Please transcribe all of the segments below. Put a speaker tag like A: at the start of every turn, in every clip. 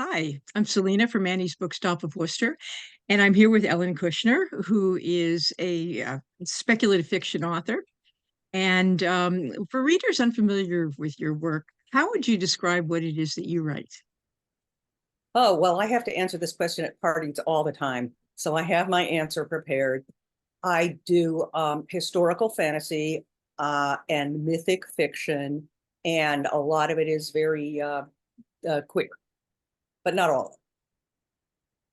A: Hi, I'm Selena from Annie's Bookstop of Worcester, and I'm here with Ellen Kushner, who is a speculative fiction author. And for readers unfamiliar with your work, how would you describe what it is that you write?
B: Oh, well, I have to answer this question at parties all the time. So I have my answer prepared. I do historical fantasy and mythic fiction, and a lot of it is very quick, but not all.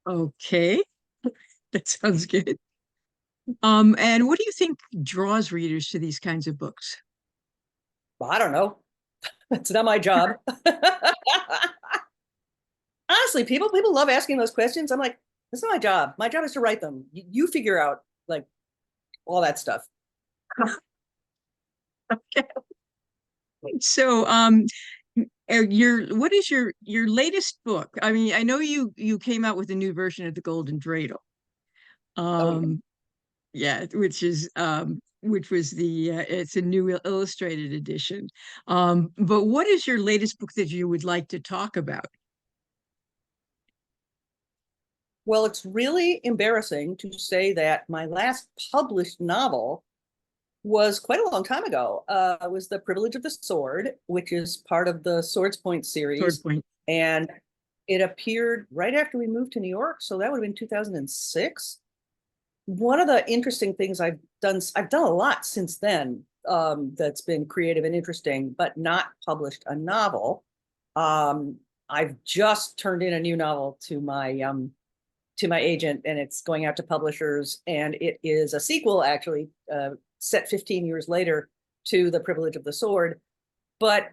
A: Okay, that sounds good. And what do you think draws readers to these kinds of books?
B: Well, I don't know. It's not my job. Honestly, people love asking those questions. I'm like, that's not my job. My job is to write them. You figure out like all that stuff.
A: Okay. So, your what is your latest book? I mean, I know you came out with a new version of the Golden Dreidel.
B: Oh yeah.
A: Um, yeah, which was it's a new illustrated edition. But what is your latest book that you would like to talk about?
B: Well, it's really embarrassing to say that my last published novel was quite a long time ago. It was The Privilege of the Sword, which is part of the Swords Point
A: Sword
B: series.
A: Point.
B: And it appeared right after we moved to New York. So that would have been 2006. One of the interesting things I've done a lot since then that's been creative and interesting, but not published a novel. Um, I've just turned in a new novel to my agent, and it's going out to publishers, and it is a sequel, actually, set 15 years later to The Privilege of the Sword. But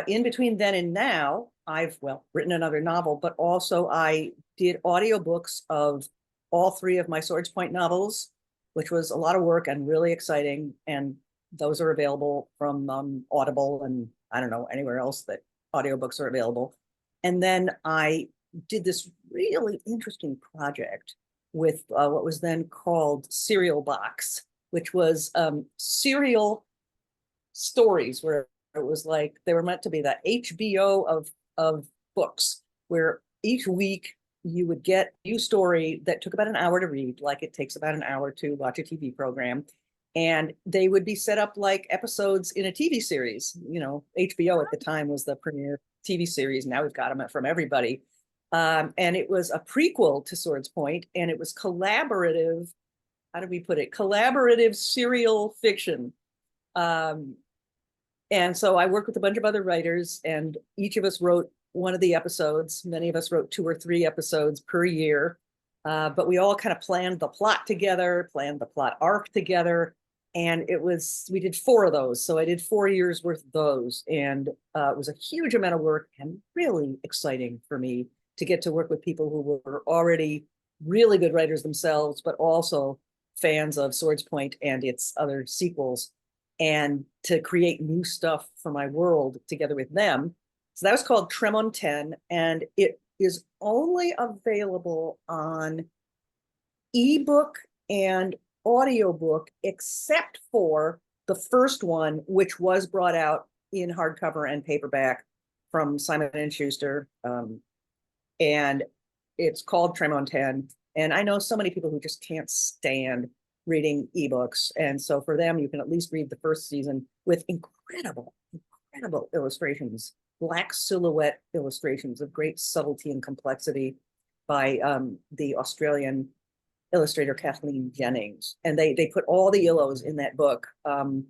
B: in between then and now, I've, well, written another novel, but also I did audiobooks of all three of my Swords Point novels, which was a lot of work and really exciting. And those are available from Audible and I don't know, anywhere else that audiobooks are available. And then I did this really interesting project with what was then called Serial Box, which was serial stories where it was like they were meant to be the HBO of books, where each week you would get a new story that took about an hour to read, like it takes about an hour to watch a TV program. And they would be set up like episodes in a TV series. You know, HBO at the time was the premier TV series. Now we've got them from everybody. And it was a prequel to Swords Point, and it was collaborative. How do we put it? Collaborative serial fiction. Um, and so I worked with a bunch of other writers, and each of us wrote one of the episodes. Many of us wrote 2 or 3 episodes per year. But we all kind of planned the plot together, planned the plot arc together. And we did 4 of those. So I did 4 years worth of those. And it was a huge amount of work and really exciting for me to get to work with people who were already really good writers themselves, but also fans of Swords Point and its other sequels, and to create new stuff for my world together with them. So that was called Tremontaine, and it is only available on ebook and audiobook, except for the first one, which was brought out in hardcover and paperback from Simon and Schuster. And it's called Tremontaine. And I know so many people who just can't stand reading ebooks. And so for them, you can at least read the first season with incredible illustrations, black silhouette illustrations of great subtlety and complexity by the Australian illustrator Kathleen Jennings. And they put all the illos in that book. And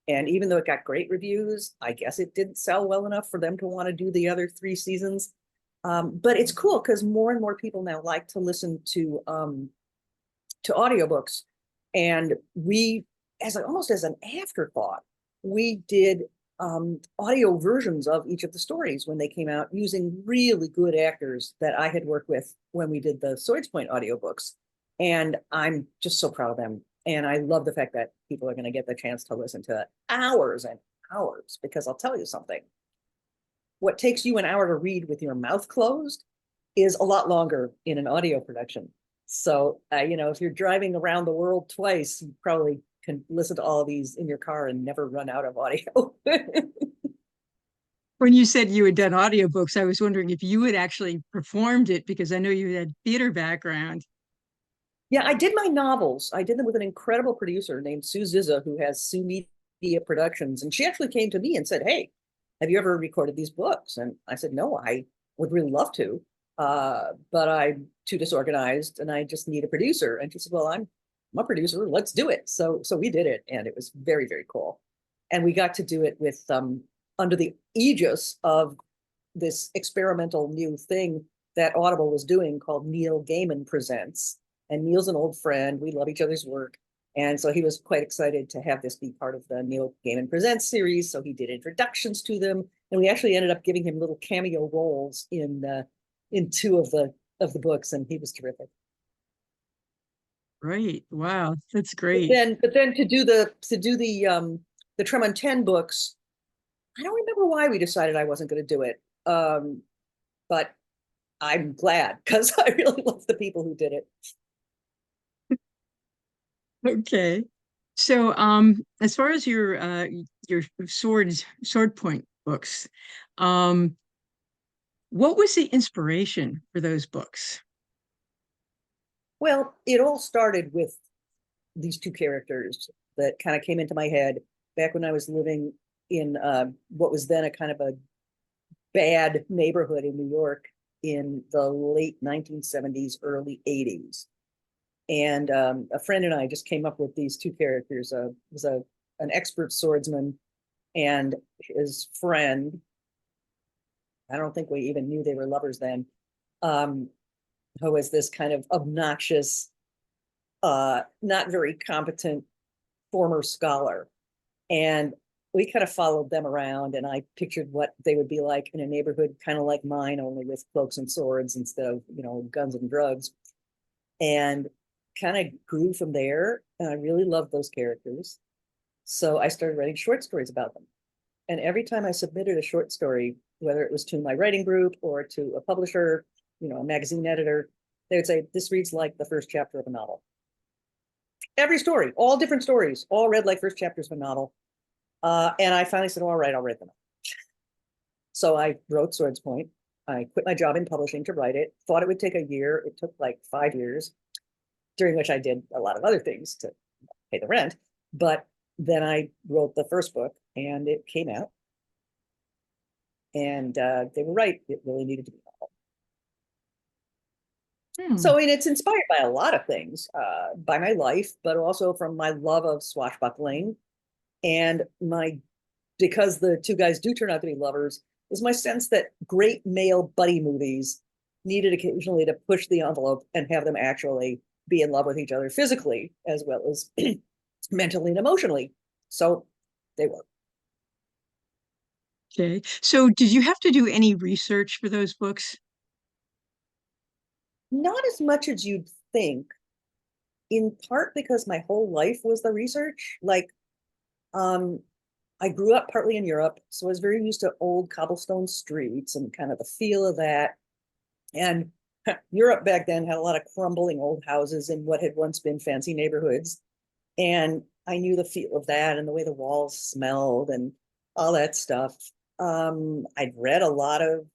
B: even though it got great reviews, I guess it didn't sell well enough for them to want to do the other 3 seasons. But it's cool because more and more people now like to listen to audiobooks. And we, almost as an afterthought, we did audio versions of each of the stories when they came out, using really good actors that I had worked with when we did the Swords Point audiobooks. And I'm just so proud of them. And I love the fact that people are going to get the chance to listen to hours and hours, because I'll tell you something. What takes you an hour to read with your mouth closed is a lot longer in an audio production. So, if you're driving around the world twice, you probably can listen to all of these in your car and never run out of audio.
A: When you said you had done audiobooks, I was wondering if you had actually performed it because I know you had theater background.
B: Yeah, I did my novels. I did them with an incredible producer named Sue Zizza, who has Sue Media Productions. And she actually came to me and said, "Hey, have you ever recorded these books?" And I said, "No, I would really love to. But I'm too disorganized and I just need a producer." And she said, "Well, I'm a producer. Let's do it." So we did it, and it was very, very cool. And we got to do it with under the aegis of this experimental new thing that Audible was doing called Neil Gaiman Presents. And Neil's an old friend. We love each other's work. And so he was quite excited to have this be part of the Neil Gaiman Presents series. So he did introductions to them. And we actually ended up giving him little cameo roles in two of the books, and he was terrific.
A: Right. Wow. That's
B: But
A: great.
B: then to do the Tremont 10 books, I don't remember why we decided I wasn't going to do it. But I'm glad because I really love the people who did it.
A: Okay. So, as far as your sword point books, um, what was the inspiration for those books?
B: Well, it all started with these two characters that kind of came into my head back when I was living in what was then a kind of a bad neighborhood in New York in the late 1970s, early 80s. And a friend and I just came up with these two characters. Was an expert swordsman and his friend. I don't think we even knew they were lovers then. Um, who was this kind of obnoxious, not very competent former scholar. And we kind of followed them around, and I pictured what they would be like in a neighborhood kind of like mine, only with cloaks and swords instead of, guns and drugs. And kind of grew from there. And I really loved those characters. So I started writing short stories about them. And every time I submitted a short story, whether it was to my writing group or to a publisher, a magazine editor, they would say, "This reads like the first chapter of a novel." Every story, all different stories, all read like first chapters of a novel. And I finally said, "All right, I'll write them." So I wrote Swords Point. I quit my job in publishing to write it. Thought it would take a year. It took like 5 years, during which I did a lot of other things to pay the rent. But then I wrote the first book, and it came out. And they were right. It really needed to be a novel.
A: Hmm.
B: So, and it's inspired by a lot of things, by my life, but also from my love of swashbuckling and because the two guys do turn out to be lovers, is my sense that great male buddy movies needed occasionally to push the envelope and have them actually be in love with each other physically as well as mentally and emotionally. So they were.
A: Okay. So, did you have to do any research for those books?
B: Not as much as you'd think, in part because my whole life was the research. Like, um, I grew up partly in Europe, so I was very used to old cobblestone streets and kind of the feel of that. And Europe back then had a lot of crumbling old houses in what had once been fancy neighborhoods. And I knew the feel of that and the way the walls smelled and all that stuff. I'd read a lot of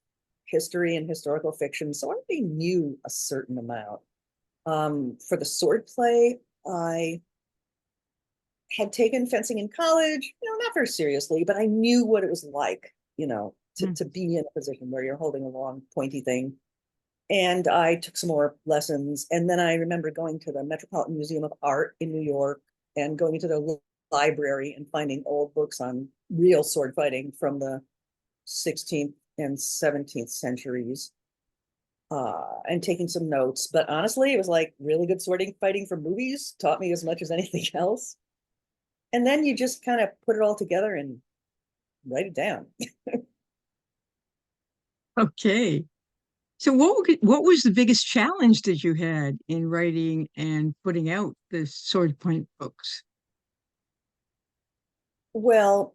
B: history and historical fiction, so I already knew a certain amount. For the sword play, I had taken fencing in college, not very seriously, but I knew what it was like,
A: Hmm.
B: to be in a position where you're holding a long, pointy thing. And I took some more lessons. And then I remember going to the Metropolitan Museum of Art in New York and going into the library and finding old books on real sword fighting from the 16th and 17th centuries, and taking some notes. But honestly, it was like really good sword fighting from movies taught me as much as anything else. And then you just kind of put it all together and write it down.
A: Okay. So, what was the biggest challenge that you had in writing and putting out the sword point books?
B: Well,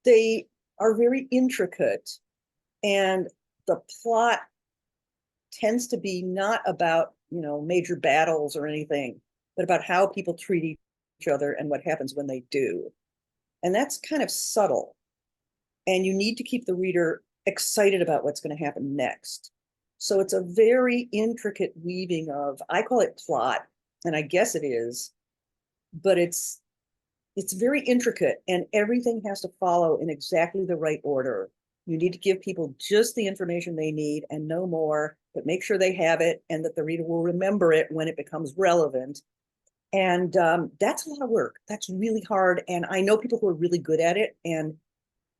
B: they are very intricate, and the plot tends to be not about, major battles or anything, but about how people treat each other and what happens when they do. And that's kind of subtle. and you need to keep the reader excited about what's going to happen next. So it's a very intricate weaving of, I call it plot, and I guess it is, but it's very intricate, and everything has to follow in exactly the right order. You need to give people just the information they need and no more, but make sure they have it and that the reader will remember it when it becomes relevant. And that's a lot of work. That's really hard. And I know people who are really good at it, and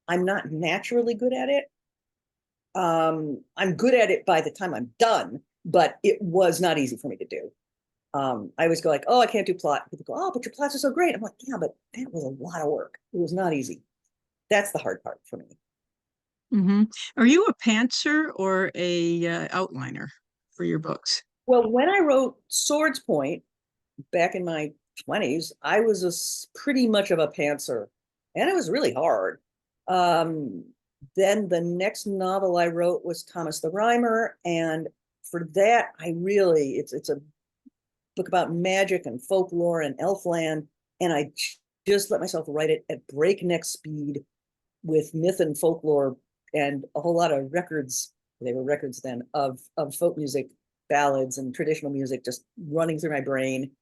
B: I'm not naturally good at it. I'm good at it by the time I'm done, but it was not easy for me to do. I always go like, oh, I can't do plot. People go, oh, but your plots are so great. I'm like, yeah, but that was a lot of work. It was not easy. That's the hard part for me.
A: Hmm. Are you a pantser or a outliner for your books?
B: Well, when I wrote Swords Point back in my 20s, I was pretty much of a pantser, and it was really hard. Um, then the next novel I wrote was Thomas the Rhymer, and for that, it's a book about magic and folklore and elfland, and I just let myself write it at breakneck speed with myth and folklore and a whole lot of records. They were records then of folk music, ballads, and traditional music just running through my brain.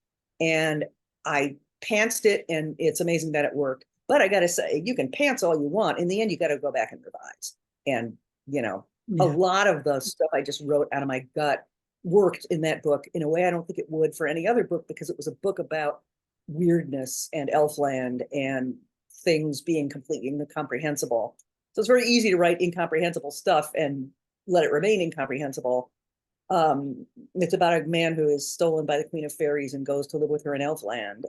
B: And I pantsed it, and it's amazing that it worked. But I got to say, you can pants all you want. In the end, you got to go back and revise. And, a
A: Yeah.
B: lot of the stuff I just wrote out of my gut worked in that book in a way I don't think it would for any other book, because it was a book about weirdness and elfland and things being completely incomprehensible. So it's very easy to write incomprehensible stuff and let it remain incomprehensible. It's about a man who is stolen by the Queen of Fairies and goes to live with her in Elfland,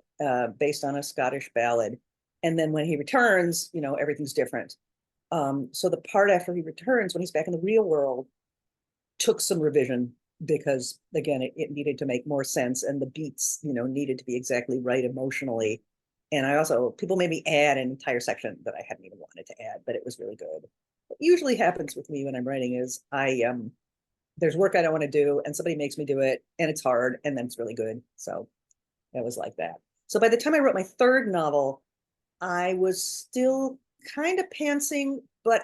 B: based on a Scottish ballad. And then when he returns, everything's different. So the part after he returns, when he's back in the real world, took some revision because, again, it needed to make more sense, and the beats, needed to be exactly right emotionally. And people made me add an entire section that I hadn't even wanted to add, but it was really good. What usually happens with me when I'm writing is there's work I don't want to do, and somebody makes me do it, and it's hard, and then it's really good. So it was like that. So by the time I wrote my third novel, I was still kind of pantsing, but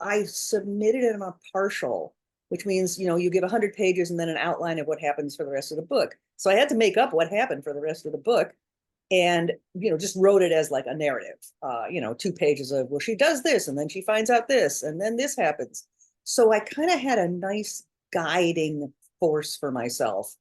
B: I submitted it on a partial, which means, you give 100 pages and then an outline of what happens for the rest of the book. So I had to make up what happened for the rest of the book, and, just wrote it as like a narrative, 2 pages of, well, she does this and then she finds out this and then this happens. So I kind of had a nice guiding force for myself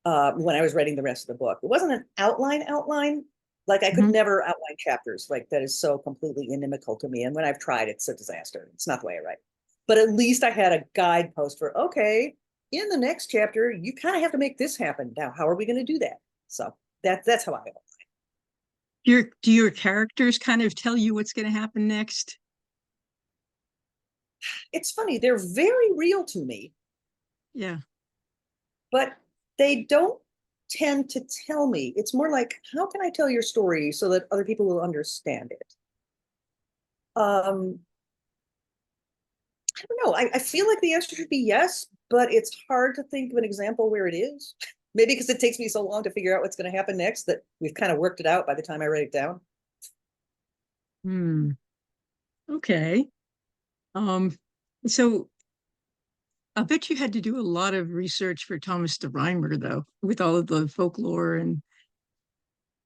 B: when I was writing the rest of the book. It wasn't an outline. Like I could
A: Mhm.
B: never outline chapters. Like that is so completely inimical to me. And when I've tried, it's a disaster. It's not the way I write. But at least I had a guidepost for, okay, in the next chapter, you kind of have to make this happen. Now, how are we going to do that? So that's how I go.
A: Do your characters kind of tell you what's going to happen next?
B: It's funny, they're very real to me,
A: Yeah.
B: but they don't tend to tell me. It's more like, how can I tell your story so that other people will understand it? Um, I don't know. I feel like the answer should be yes, but it's hard to think of an example where it is. Maybe because it takes me so long to figure out what's going to happen next that we've kind of worked it out by the time I write it down.
A: Hmm. Okay. Um, so I bet you had to do a lot of research for Thomas the Rhymer, though, with all of the folklore and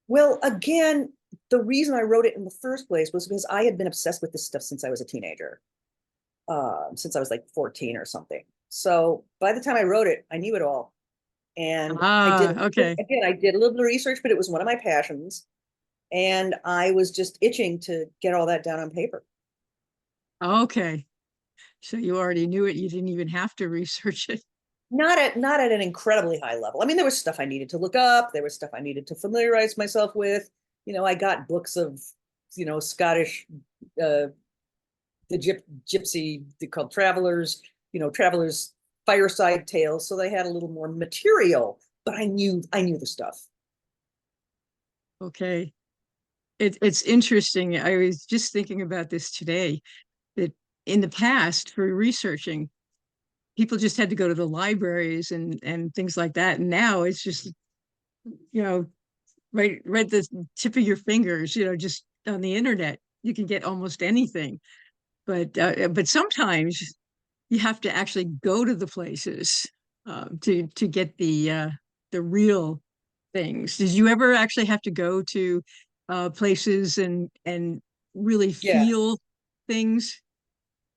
B: Well, again, the reason I wrote it in the first place was because I had been obsessed with this stuff since I was a teenager, since I was like 14 or something. So by the time I wrote it, I knew it all. And
A: okay.
B: I did a little bit of research, but it was one of my passions. And I was just itching to get all that down on paper.
A: Okay. So you already knew it. You didn't even have to research it.
B: Not at an incredibly high level. I mean, there was stuff I needed to look up. There was stuff I needed to familiarize myself with. I got books of, Scottish, uh, gypsy, they called travelers fireside tales. So they had a little more material, but I knew the stuff.
A: Okay. It's interesting. I was just thinking about this today, that in the past for researching, people just had to go to the libraries and things like that. And now it's just, you know, right the tip of your fingers, just on the internet, you can get almost anything. but sometimes you have to actually go to the places to get the real things. Did you ever actually have to go to places and really
B: Yeah.
A: feel things?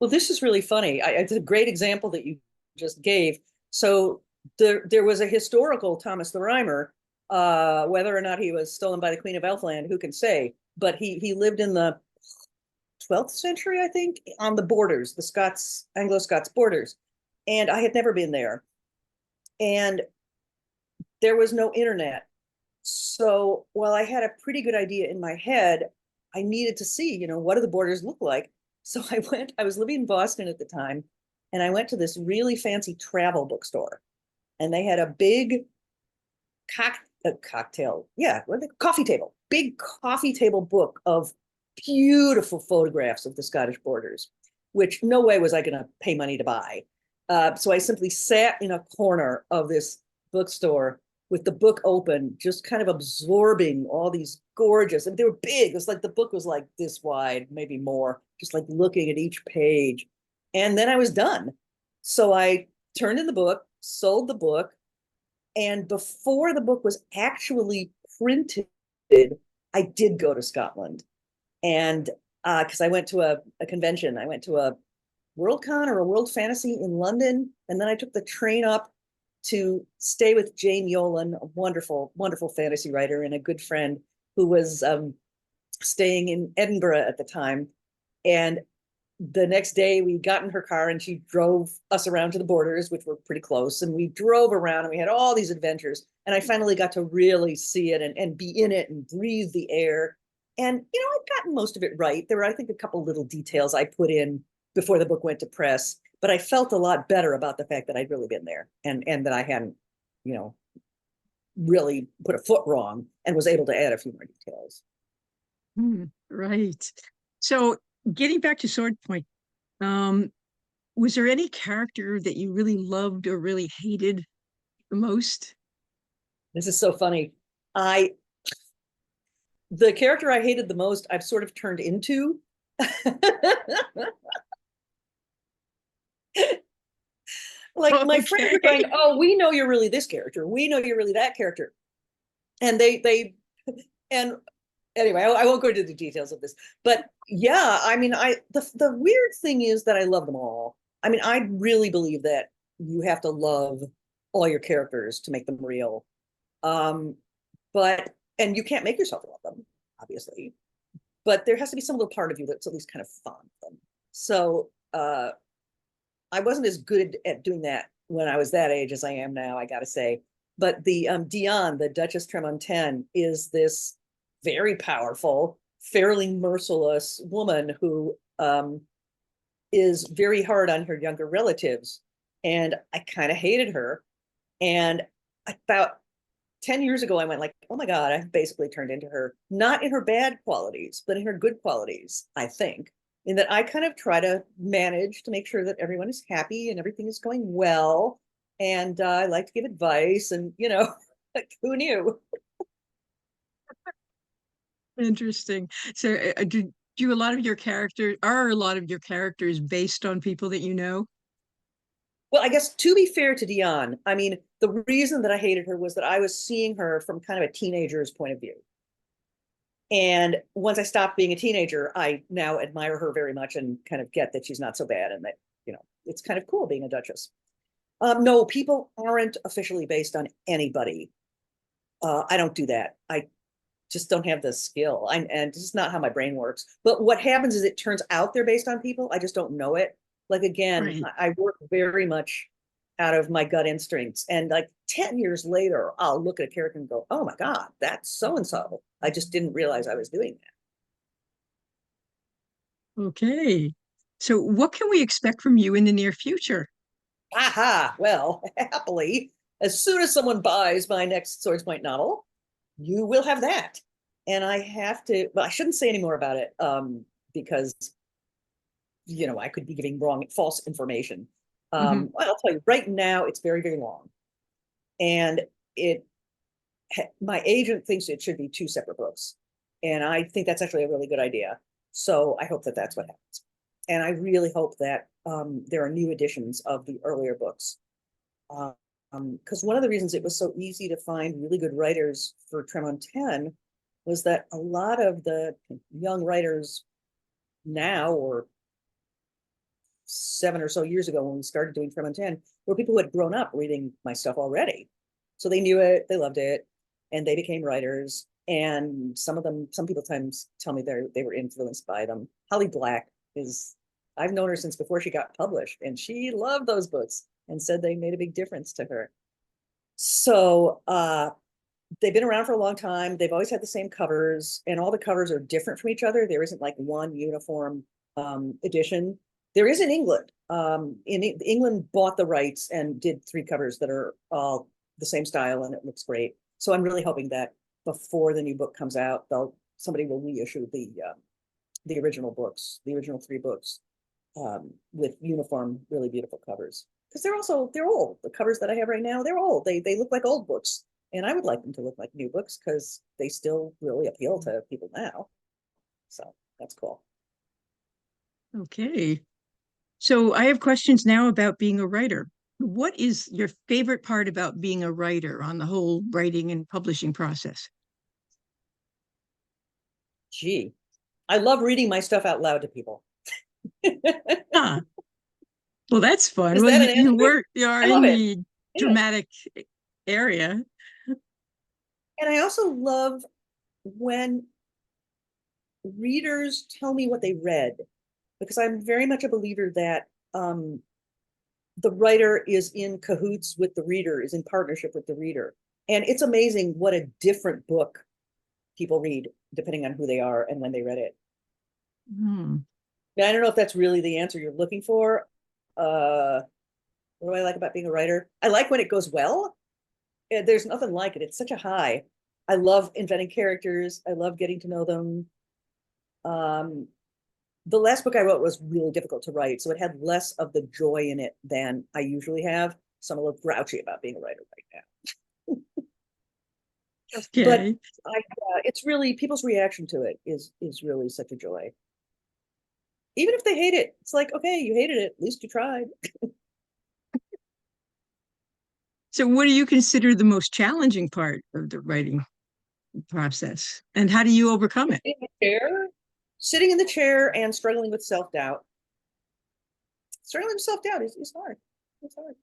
B: Well, this is really funny. It's a great example that you just gave. So there was a historical Thomas the Rhymer, whether or not he was stolen by the Queen of Elfland, who can say? But he lived in the 12th century, I think, on the borders, the Scots, Anglo-Scots borders. And I had never been there. And there was no internet. So while I had a pretty good idea in my head, I needed to see, what do the borders look like? So I was living in Boston at the time, and I went to this really fancy travel bookstore, and they had a big cocktail, yeah, coffee table, big coffee table book of beautiful photographs of the Scottish borders, which no way was I going to pay money to buy. So I simply sat in a corner of this bookstore with the book open, just kind of absorbing all these gorgeous, and they were big. It was like the book was like this wide, maybe more, just like looking at each page. And then I was done. So I turned in the book, sold the book, and before the book was actually printed, I did go to Scotland. And because I went to a convention, I went to a Worldcon or a World Fantasy in London. And then I took the train up to stay with Jane Yolen, a wonderful, wonderful fantasy writer and a good friend who was staying in Edinburgh at the time. And the next day we got in her car and she drove us around to the borders, which were pretty close. And we drove around and we had all these adventures. And I finally got to really see it and be in it and breathe the air. And, I'd gotten most of it right. There were, I think, a couple little details I put in before the book went to press, but I felt a lot better about the fact that I'd really been there and that I hadn't, really put a foot wrong and was able to add a few more details.
A: Right. So getting back to Sword Point, um, was there any character that you really loved or really hated the most?
B: This is so funny. The character I hated the most, I've sort of turned into. Like my friends
A: Okay.
B: are going, "Oh, we know you're really this character. We know you're really that character." And and anyway, I won't go into the details of this, but yeah, I mean, the weird thing is that I love them all. I mean, I really believe that you have to love all your characters to make them real. Um, but and you can't make yourself love them, obviously. But there has to be some little part of you that's at least kind of fond of them. So I wasn't as good at doing that when I was that age as I am now, I gotta say. But the Dion, the Duchess Tremontaine, is this very powerful, fairly merciless woman who is very hard on her younger relatives. And I kind of hated her. And about 10 years ago, I went like, oh my God, I've basically turned into her, not in her bad qualities, but in her good qualities, I think. In that I kind of try to manage to make sure that everyone is happy and everything is going well. And I like to give advice and, like, who knew?
A: Interesting. So do a lot of your characters are a lot of your characters based on people that you know?
B: Well, I guess to be fair to Dion, I mean, the reason that I hated her was that I was seeing her from kind of a teenager's point of view. And once I stopped being a teenager, I now admire her very much and kind of get that she's not so bad and that, it's kind of cool being a duchess. No, people aren't officially based on anybody. I don't do that. I just don't have the skill. And this is not how my brain works. But what happens is it turns out they're based on people. I just don't know it. Like, again,
A: Right.
B: I work very much out of my gut instincts. And like 10 years later, I'll look at a character and go, oh my God, that's so and so. I just didn't realize I was doing
A: Okay. So what can we expect from you in the near future?
B: that. Aha. Well, happily, as soon as someone buys my next Swords Point novel, you will have that. And I have to, well, I shouldn't say any more about it because, I could be giving false information.
A: Mhm.
B: I'll tell you right now, it's very, very long. And it, my agent thinks it should be two separate books. And I think that's actually a really good idea. So I hope that that's what happens. And I really hope that there are new editions of the earlier books. Because one of the reasons it was so easy to find really good writers for Tremontaine was that a lot of the young writers now, or 7 or so years ago when we started doing Tremontaine, were people who had grown up reading my stuff already. So they knew it, they loved it, and they became writers. And some people times tell me they were influenced by them. Holly Black is, I've known her since before she got published, and she loved those books and said they made a big difference to her. So they've been around for a long time. They've always had the same covers, and all the covers are different from each other. There isn't like one uniform edition. There is in England. England bought the rights and did 3 covers that are all the same style, and it looks great. So I'm really hoping that before the new book comes out, somebody will reissue the original books, the original 3 books, with uniform, really beautiful covers. Because they're old. The covers that I have right now, they're old. They look like old books, and I would like them to look like new books because they still really appeal to people now. So that's cool.
A: Okay. So I have questions now about being a writer. What is your favorite part about being a writer on the whole writing and publishing process?
B: Gee, I love reading my stuff out loud to people.
A: Huh. Well, that's fun.
B: Is
A: Well,
B: that an answer?
A: you are
B: I love
A: in
B: it.
A: the
B: Yeah.
A: dramatic area.
B: And I also love when readers tell me what they read, because I'm very much a believer that the writer is in cahoots with the reader, is in partnership with the reader. And it's amazing what a different book people read depending on who they are and when they read it.
A: Hmm.
B: Now, I don't know if that's really the answer you're looking for. What do I like about being a writer? I like when it goes well. There's nothing like it. It's such a high. I love inventing characters. I love getting to know them. Um, the last book I wrote was really difficult to write, so it had less of the joy in it than I usually have. So I'm a little grouchy about being a writer right now. But
A: Okay.
B: it's really, people's reaction to it is really such a joy. Even if they hate it, it's like, okay, you hated it, at least you tried.
A: So what do you consider the most challenging part of the writing process? And how do you overcome it?
B: In the chair, sitting in the chair and struggling with self-doubt. Struggling with self-doubt is hard. It's hard.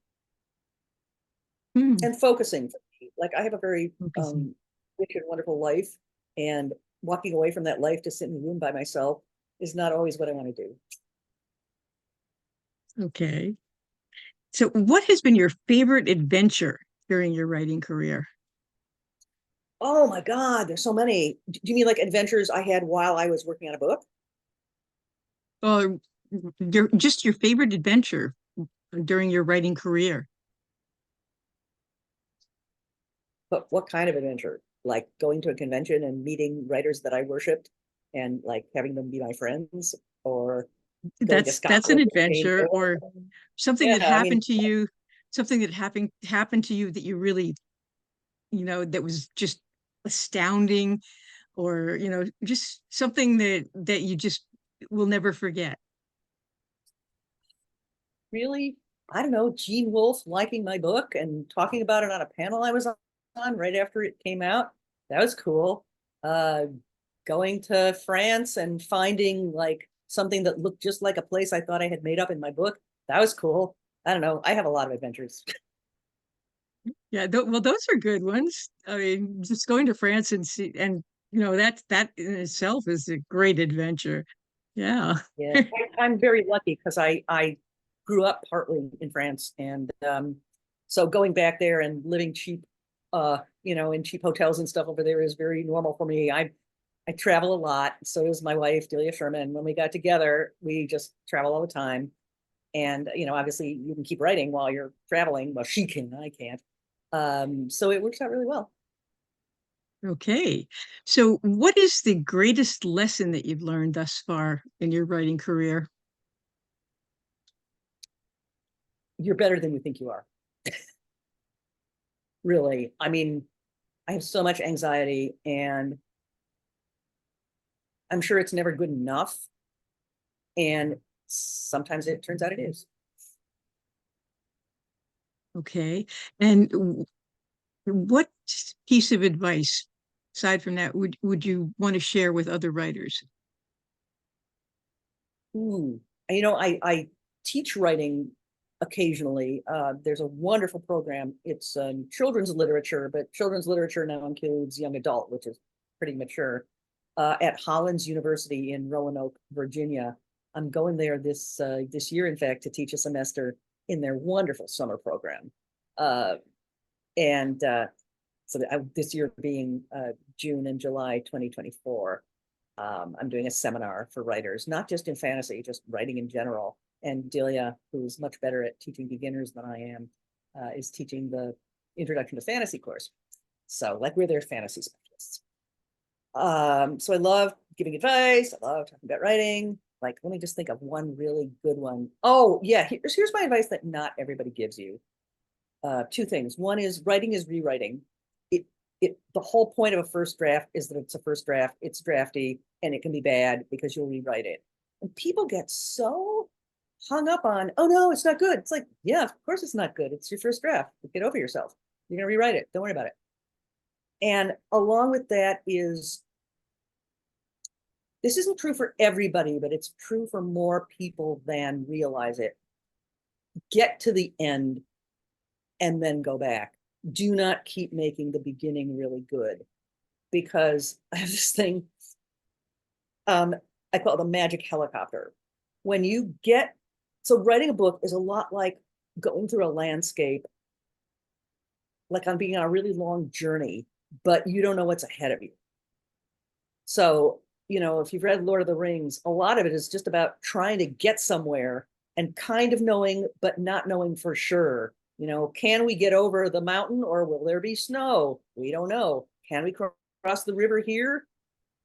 A: Hmm.
B: And focusing. Like I have a very
A: Focusing.
B: rich and wonderful life, and walking away from that life to sit in a room by myself is not always what I want to do.
A: Okay. So what has been your favorite adventure during your writing career?
B: Oh my God, there's so many. Do you mean like adventures I had while I was working on a book?
A: Or just your favorite adventure during your writing career?
B: But what kind of adventure? Like going to a convention and meeting writers that I worshiped and like having them be my friends, or going to
A: That's an
B: Scotland to paint
A: adventure, or
B: oil.
A: something that
B: Yeah, I
A: happened
B: mean,
A: to you, something that happened to you that you really, that was just astounding, or just something that you just will never forget.
B: really, I don't know, Gene Wolfe liking my book and talking about it on a panel I was on right after it came out. That was cool. Uh, Going to France and finding like something that looked just like a place I thought I had made up in my book. That was cool. I don't know. I have a lot of adventures.
A: Yeah, well, those are good ones. I mean, just going to France and see, and that in itself is a great adventure. Yeah.
B: Yeah, I'm very lucky because I grew up partly in France, and so going back there and living cheap, in cheap hotels and stuff over there is very normal for me. I travel a lot. So does my wife, Delia Sherman. When we got together, we just travel all the time. And obviously you can keep writing while you're traveling. Well, she can, I can't. So it works out really well.
A: Okay. So, what is the greatest lesson that you've learned thus far in your writing career?
B: You're better than you think you are. Really. I mean, I have so much anxiety, and I'm sure it's never good enough. And sometimes it turns out it is.
A: Okay. And what piece of advice, aside from that, would you want to share with other writers?
B: Ooh. You know, I teach writing occasionally. There's a wonderful program. It's children's literature, but children's literature now includes young adult, which is pretty mature, at Hollins University in Roanoke, Virginia. I'm going there this year, in fact, to teach a semester in their wonderful summer program. And so this year being June and July 2024. I'm doing a seminar for writers, not just in fantasy, just writing in general. And Delia, who's much better at teaching beginners than I am, is teaching the Introduction to Fantasy course. So like we're their fantasy specialists. So I love giving advice. I love talking about writing. Like, let me just think of one really good one. Oh yeah, here's my advice that not everybody gives you. Two things. One is writing is rewriting. The whole point of a first draft is that it's a first draft, it's drafty, and it can be bad because you'll rewrite it. And people get so hung up on, oh no, it's not good. It's like, yeah, of course it's not good. It's your first draft. Get over yourself. You're gonna rewrite it. Don't worry about it. And along with that is, this isn't true for everybody, but it's true for more people than realize it. Get to the end and then go back. Do not keep making the beginning really good, because I have this thing, I call it the magic helicopter. When you get, so writing a book is a lot like going through a landscape, like on being on a really long journey, but you don't know what's ahead of you. So, you know, if you've read Lord of the Rings, a lot of it is just about trying to get somewhere and kind of knowing, but not knowing for sure. You know, can we get over the mountain, or will there be snow? We don't know. Can we cross the river here?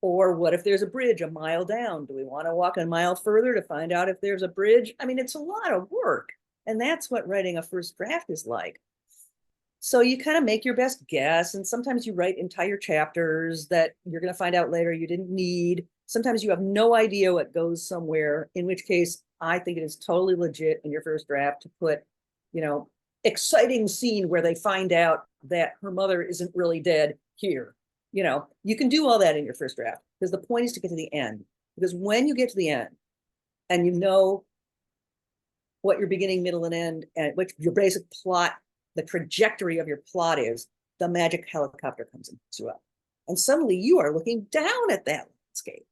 B: Or what if there's a bridge a mile down? Do we want to walk a mile further to find out if there's a bridge? I mean, it's a lot of work. And that's what writing a first draft is like. So you kind of make your best guess. And sometimes you write entire chapters that you're going to find out later you didn't need. Sometimes you have no idea what goes somewhere, in which case I think it is totally legit in your first draft to put, you know, exciting scene where they find out that her mother isn't really dead here. You know, you can do all that in your first draft, because the point is to get to the end. Because when you get to the end and you know what your beginning, middle, and end, and what your basic plot, the trajectory of your plot is, the magic helicopter comes and picks you up. And suddenly you are looking down at that landscape.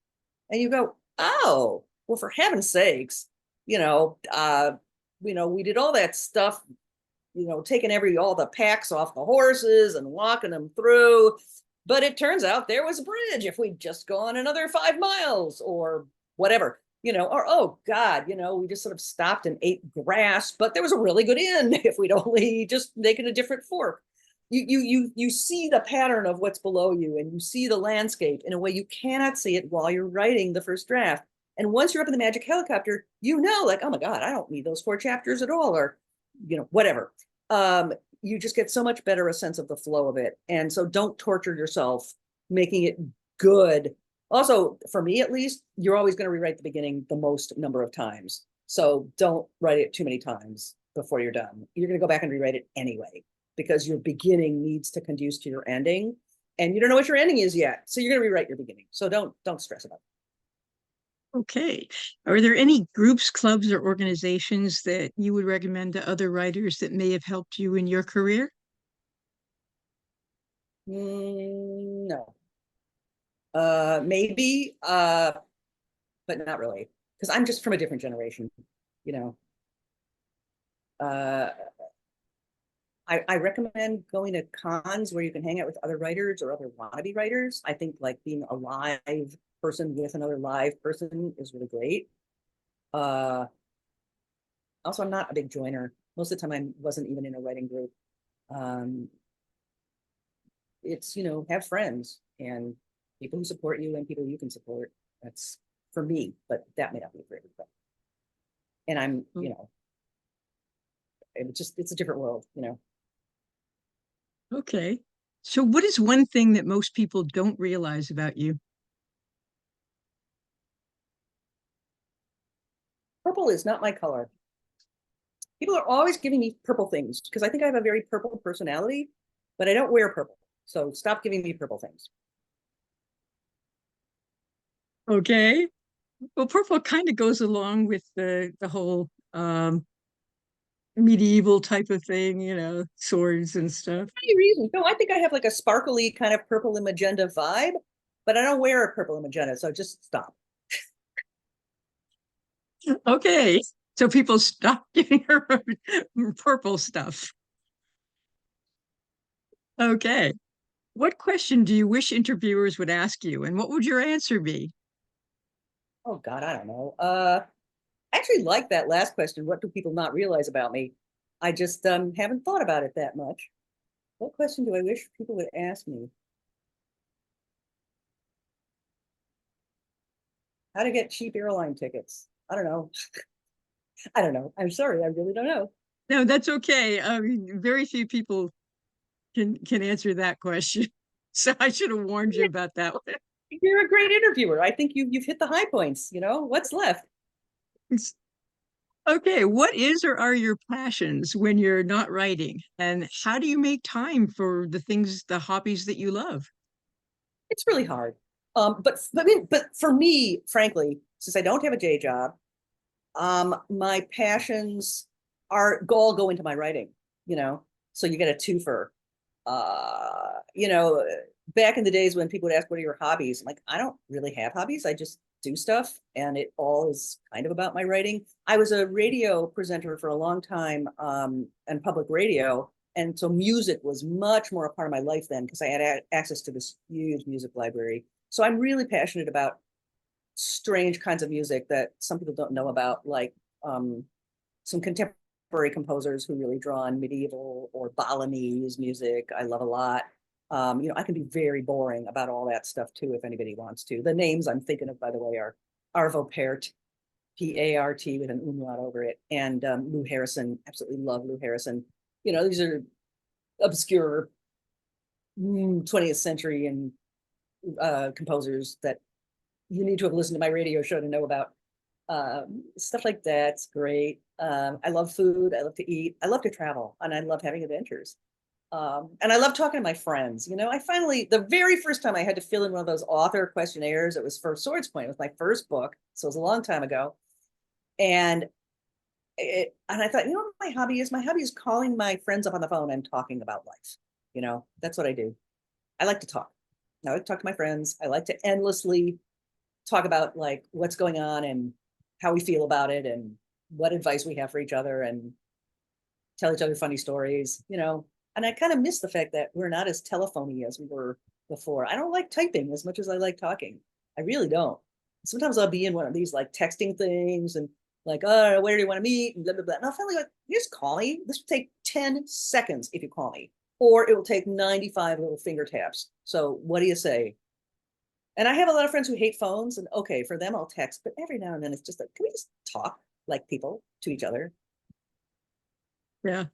B: And you go, oh, well, for heaven's sakes, we did all that stuff, taking all the packs off the horses and walking them through. But it turns out there was a bridge if we'd just gone another 5 miles or whatever, or, oh God, we just sort of stopped and ate grass, but there was a really good inn if we'd only just taken a different fork. You see the pattern of what's below you, and you see the landscape in a way you cannot see it while you're writing the first draft. And once you're up in the magic helicopter, like, oh my God, I don't need those 4 chapters at all, or, whatever. You just get so much better a sense of the flow of it. And so don't torture yourself making it good. Also, for me at least, you're always going to rewrite the beginning the most number of times. So don't write it too many times before you're done. You're going to go back and rewrite it anyway, because your beginning needs to conduce to your ending, and you don't know what your ending is yet. So you're going to rewrite your beginning. So don't stress about it.
A: Okay. Are there any groups, clubs, or organizations that you would recommend to other writers that may have helped you in your career?
B: No. Maybe, but not really, because I'm just from a different generation. Uh, I recommend going to cons where you can hang out with other writers or other wannabe writers. I think like being a live person with another live person is really great. Also, I'm not a big joiner. Most of the time I wasn't even in a writing group. It's, have friends and people who support you and people you can support. That's for me, but that may not be for everybody. And I'm, it's a different world,
A: Okay. So what is one thing that most people don't realize about you?
B: purple is not my color. People are always giving me purple things because I think I have a very purple personality, but I don't wear purple. So stop giving me purple things.
A: Okay. Well, purple kind of goes along with the whole medieval type of thing, swords and stuff.
B: Any reason? No, I think I have like a sparkly kind of purple and magenta vibe, but I don't wear a purple and magenta, so just stop.
A: Okay. So people stop giving her purple stuff. Okay. What question do you wish interviewers would ask you, and what would your answer be?
B: Oh God, I don't know. I actually like that last question. What do people not realize about me? I just haven't thought about it that much. What question do I wish people would ask me? How to get cheap airline tickets? I don't know. I don't know. I'm sorry, I really don't know.
A: No, that's okay. I mean, very few people can answer that question. So I should have warned you about that one.
B: You're a great interviewer. I think you've hit the high points. You know, what's left?
A: Okay, what is or are your passions when you're not writing? And how do you make time for the things, the hobbies that you love?
B: It's really hard. But for me, frankly, since I don't have a day job, my passions are all go into my writing, you know. So you get a twofer. You know, back in the days when people would ask, what are your hobbies? I'm like, I don't really have hobbies. I just do stuff, and it all is kind of about my writing. I was a radio presenter for a long time, and public radio. And so music was much more a part of my life then because I had access to this huge music library. So I'm really passionate about strange kinds of music that some people don't know about, like some contemporary composers who really draw on medieval or Balinese music. I love a lot. You know, I can be very boring about all that stuff too, if anybody wants to. The names I'm thinking of, by the way, are Arvo Pärt, P-A-R-T with an umlaut over it, and Lou Harrison. Absolutely love Lou Harrison. You know, these are obscure 20th century and composers that you need to have listened to my radio show to know about. Stuff like that's great. I love food. I love to eat. I love to travel, and I love having adventures. And I love talking to my friends. You know, I finally, the very first time I had to fill in one of those author questionnaires, it was for SWORDSPOINT. It was my first book, so it was a long time ago. And and I thought, you know what my hobby is? My hobby is calling my friends up on the phone and talking about life. You know, that's what I do. I like to talk. I like to talk to my friends. I like to endlessly talk about like what's going on and how we feel about it and what advice we have for each other and tell each other funny stories, you know. And I kind of miss the fact that we're not as telephony as we were before. I don't like typing as much as I like talking. I really don't. Sometimes I'll be in one of these like texting things and like, oh, where do you want to meet? And blah, blah, blah. And I'll finally like, you just call me. This will take 10 seconds if you call me, or it will take 95 little finger taps. So what do you say? And I have a lot of friends who hate phones, and okay, for them I'll text, but every now and then it's just like, can we just talk like people to each other?
A: Yeah.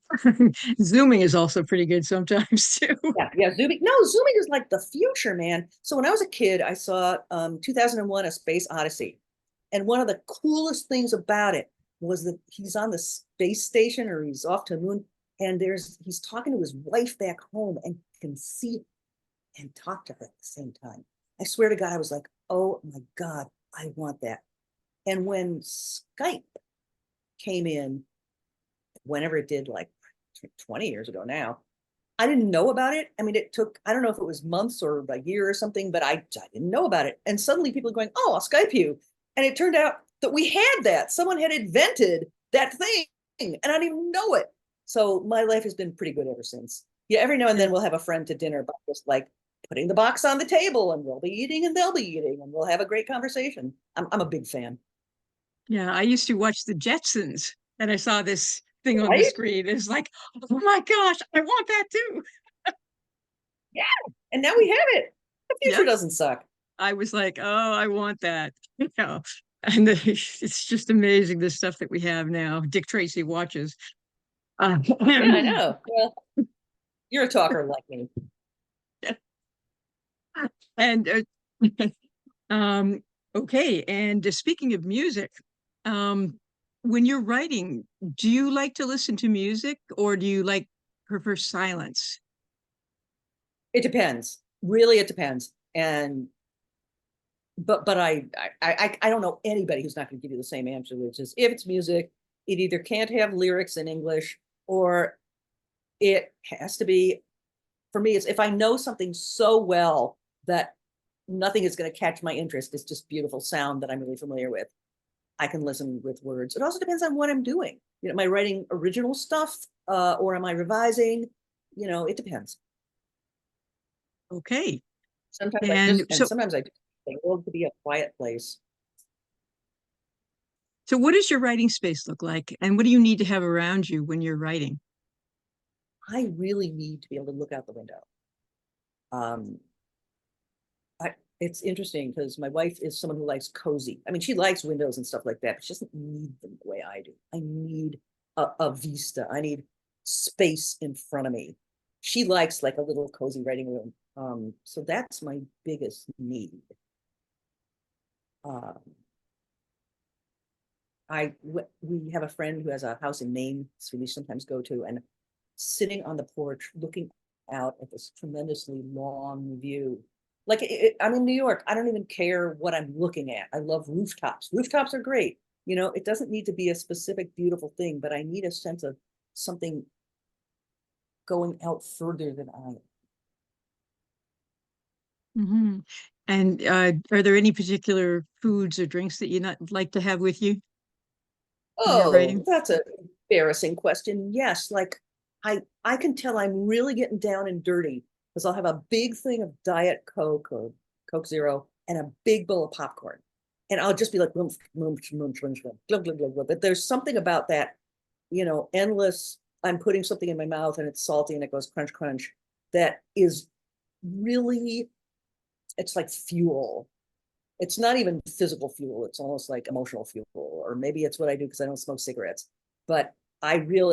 A: Zooming is also pretty good sometimes too.
B: Yeah, zooming. No, zooming is like the future, man. So when I was a kid, I saw 2001: A Space Odyssey, and one of the coolest things about it was that he's on the space station or he's off to the moon, and he's talking to his wife back home and can see and talk to her at the same time. I swear to God, I was like, oh my God, I want that. And when Skype came in, whenever it did, like 20 years ago now, I didn't know about it. I mean, it took, I don't know if it was months or a year or something, but I didn't know about it. And suddenly people are going, oh, I'll Skype you. And it turned out that we had that. Someone had invented that thing and I didn't even know it. So my life has been pretty good ever since. Yeah, every now and then we'll have a friend to dinner, but just like putting the box on the table and we'll be eating and they'll be eating and we'll have a great conversation. I'm a big fan.
A: Yeah, I used to watch the Jetsons and I saw this thing on the
B: Right?
A: screen. It's like, oh my gosh, I want that too.
B: Yeah. And now we have it. The future
A: Yep.
B: doesn't suck.
A: I was like, oh, I want that. And it's just amazing the stuff that we have now. Dick Tracy watches. Uh,
B: Yeah, I know. Well, you're a talker like me.
A: and um, okay. And speaking of music, um, when you're writing, do you like to listen to music or do you prefer silence?
B: It depends. Really, it depends. And but I don't know anybody who's not going to give you the same answer, which is if it's music, it either can't have lyrics in English or it has to be, for me, it's if I know something so well that nothing is going to catch my interest. It's just beautiful sound that I'm really familiar with. I can listen with words. It also depends on what I'm doing. Am I writing original stuff or am I revising? It depends.
A: Okay.
B: Sometimes I
A: And
B: just, and sometimes I just think, well, to be a quiet place.
A: so what does your writing space look like? And what do you need to have around you when you're writing?
B: I really need to be able to look out the window. Um, it's interesting because my wife is someone who likes cozy. I mean, she likes windows and stuff like that, but she doesn't need them the way I do. I need a vista. I need space in front of me. She likes like a little cozy writing room. So that's my biggest need. Um, we have a friend who has a house in Maine, so we sometimes go to, and sitting on the porch looking out at this tremendously long view. Like I'm in New York. I don't even care what I'm looking at. I love rooftops. Rooftops are great. It doesn't need to be a specific beautiful thing, but I need a sense of something going out further than I am.
A: Hmm. And are there any particular foods or drinks that you not like to have with you when you're
B: Oh,
A: writing?
B: that's an embarrassing question. Yes, like I can tell I'm really getting down and dirty because I'll have a big thing of Diet Coke or Coke Zero and a big bowl of popcorn. And I'll just be like, "Moom, moom, moom, moom, moom, glug, glug, glug, glug." But there's something about that, endless, I'm putting something in my mouth and it's salty and it goes crunch, crunch, that is really, it's like fuel. It's not even physical fuel. It's almost like emotional fuel, or maybe it's what I do because I don't smoke cigarettes. But I will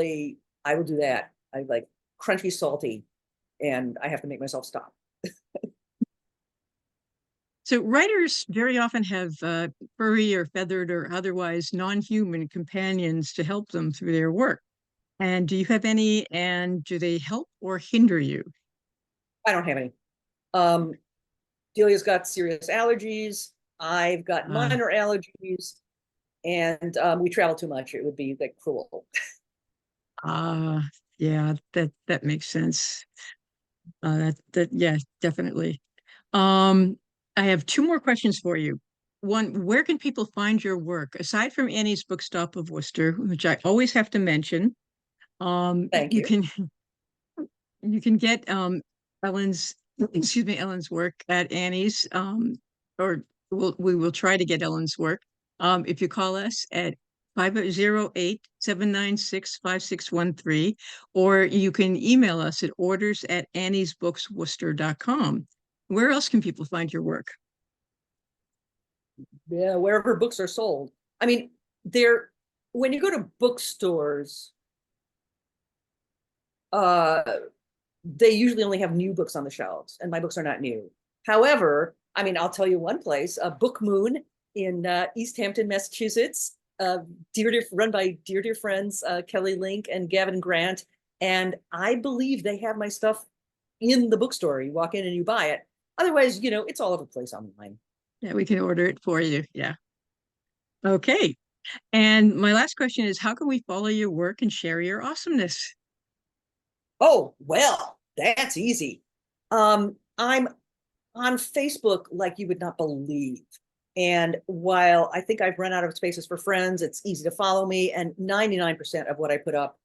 B: do that. I like crunchy, salty, and I have to make myself stop.
A: So writers very often have furry or feathered or otherwise non-human companions to help them through their work. And do you have any, and do they help or hinder you?
B: I don't have any. Um, Delia's got serious allergies. I've got
A: Uh,
B: minor allergies, and we travel too much. It would be like cruel.
A: uh, yeah, that makes sense. Yeah, definitely. Um, I have two more questions for you. One, where can people find your work aside from Annie's Bookstop of Worcester, which I always have to mention?
B: Thank
A: You
B: you.
A: can you can get Ellen's Ellen's work at Annie's or we will try to get Ellen's work if you call us at 508-796-5613, or you can email us at orders@anniesbooksworcester.com. Where else can people find your work?
B: Yeah, wherever books are sold. I mean, they're when you go to bookstores, uh they usually only have new books on the shelves, and my books are not new. However, I mean, I'll tell you one place, a Book Moon in East Hampton, Massachusetts, run by dear friends, Kelly Link and Gavin Grant. And I believe they have my stuff in the bookstore. You walk in and you buy it. Otherwise, it's all over the place online.
A: Yeah, we can order it for you. Yeah. Okay. And my last question is, how can we follow your work and share your awesomeness?
B: Oh, well, that's easy. I'm on Facebook like you would not believe. And while I think I've run out of spaces for friends, it's easy to follow me. And 99% of what I put up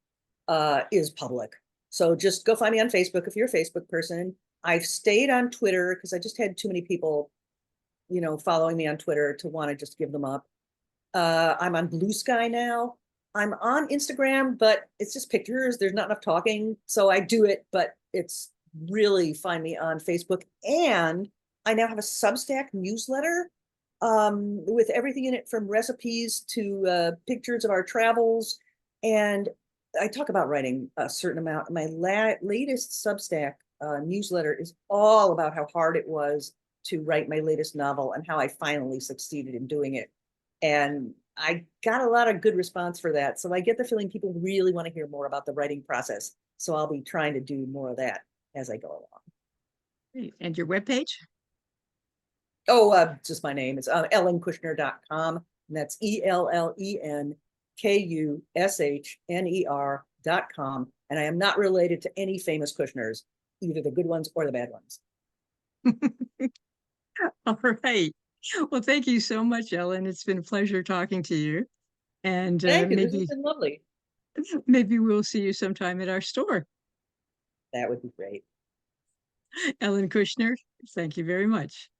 B: is public. So just go find me on Facebook if you're a Facebook person. I've stayed on Twitter because I just had too many people, following me on Twitter to want to just give them up. I'm on Blue Sky now. I'm on Instagram, but it's just pictures. There's not enough talking. So I do it, but it's really find me on Facebook. And I now have a Substack newsletter with everything in it from recipes to pictures of our travels. And I talk about writing a certain amount. My latest Substack newsletter is all about how hard it was to write my latest novel and how I finally succeeded in doing it. And I got a lot of good response for that. So I get the feeling people really want to hear more about the writing process. So I'll be trying to do more of that as I go along.
A: Great. And your webpage?
B: Oh, just my name. It's ellenkushner.com. And that's ELLENKUSHNER.com. And I am not related to any famous Kushners, either the good ones or the bad ones.
A: All right. Well, thank you so much, Ellen. It's been a pleasure talking to you. And
B: Thank you. This has
A: maybe
B: been lovely.
A: maybe we'll see you sometime at our store.
B: That would be great.
A: Ellen Kushner, thank you very much.